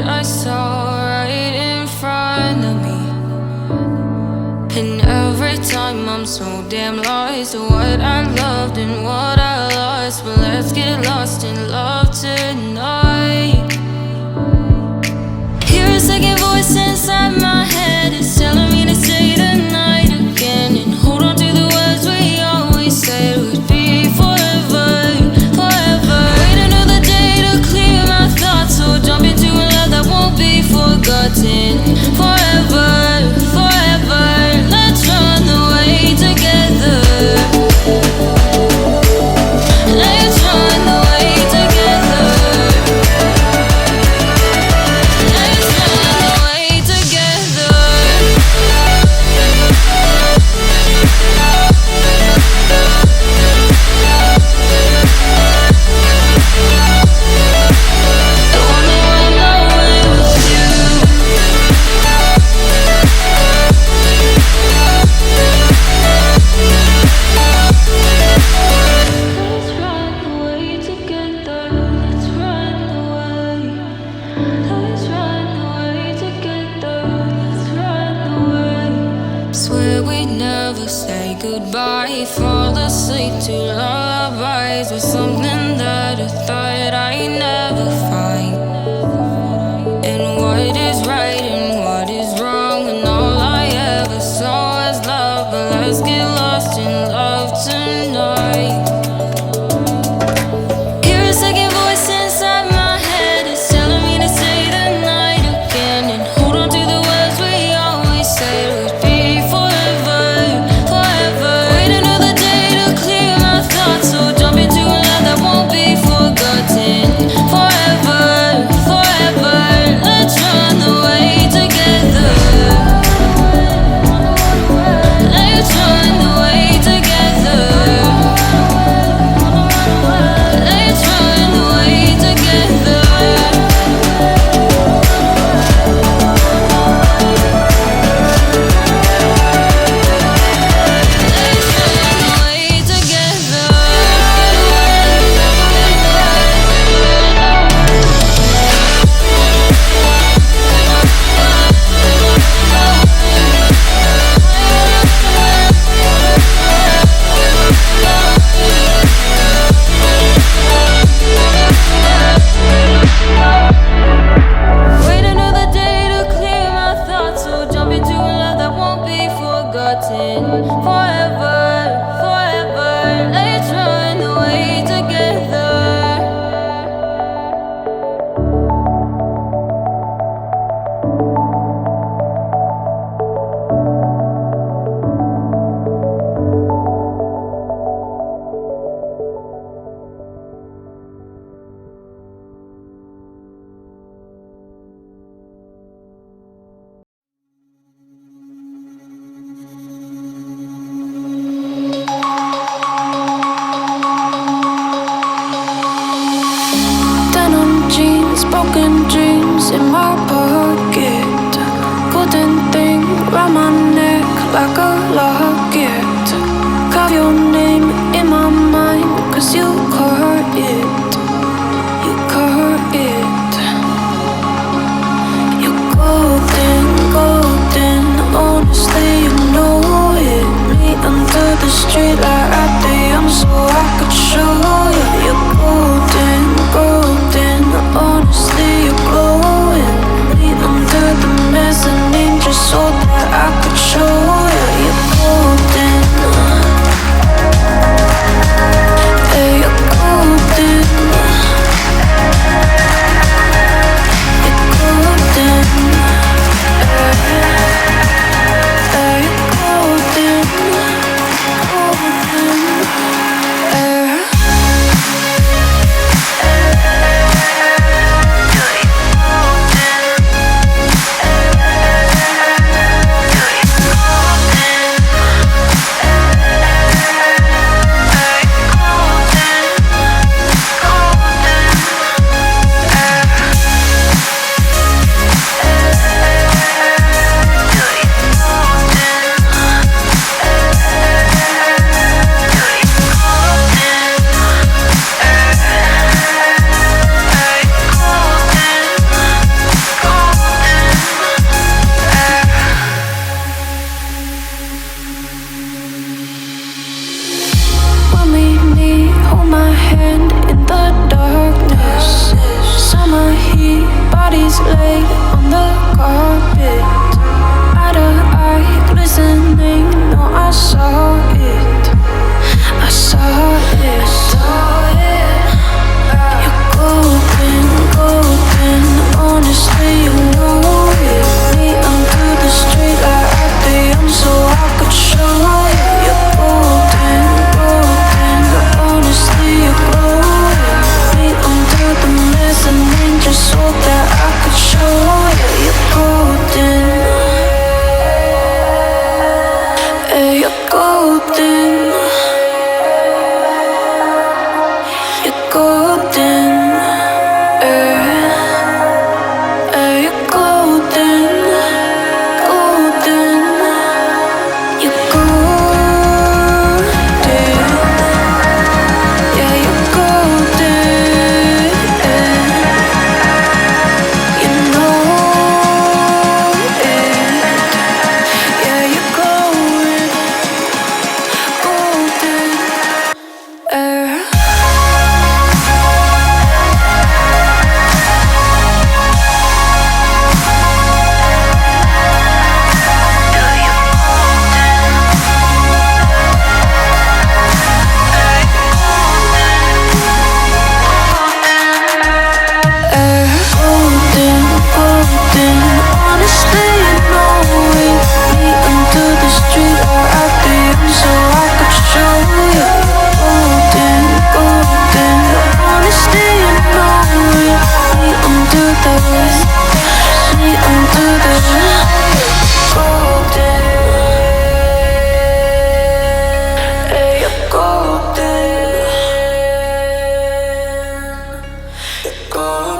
what I saw right in front of me. And every time I'm so damn lost to what I loved and what I lost. But let's get lost in love tonight. Hear a second voice inside my head. It's telling me to say the night again and hold on to the words we always said would be forever, forever. Wait another day to clear my thoughts, so jump into a love that won't be forgotten. Forever, forever. Let's run away together. Let's run away together. Let's run away together. I wanna run away with you. Let's run away together. Let's run away. Let's run away together. Let's run away. Swear we never say goodbye. Fall asleep to lullabies with something that I thought I'd never find. And what is right and what is wrong, and all I ever saw was love. But let's get lost in love tonight. Hear a second voice inside my head. It's telling me to say the night again and hold on to the words we always said would be forever, forever. Wait another day to clear my thoughts, so jump into a love that won't be forgotten. Forever, forever. Let's run away together. Let's run away together. Let's run away together. Let's run away together. Wait another day to clear my thoughts, so jump into a love that won't be forgotten. Forever, forever. Let's run away together. Denim jeans, broken dreams in my pocket. Golden thing round my neck like a locket. Carve your name in my mind, 'cause you caught it. You caught it. You're golden, golden. Honestly, you know it. Me under the street light at the so I could show you. You're golden, golden. Honestly, you're glowing. Me under the mezzanine just so that I could show you. You're golden. Yeah, you're bodies lay on the carpet. Eye to eye, glistening. No, I saw it. I saw it. You're golden, golden. Honestly, you know it. Me onto the street like at the end, so I could show you. You're golden, golden. Honestly, you're glowing. Me onto the mezzanine, just so that I could show you. You're golden. Hey, you're golden. You're golden. You're golden. Golden. You're golden. Yeah, you're golden. You know it. Yeah, you're glowing. Golden. Golden, golden. Honestly, you know it. Me into the street or at the end, so I could show you. Golden, golden. Honestly, you know it. Me into the golden. Hey, you're golden. You're golden.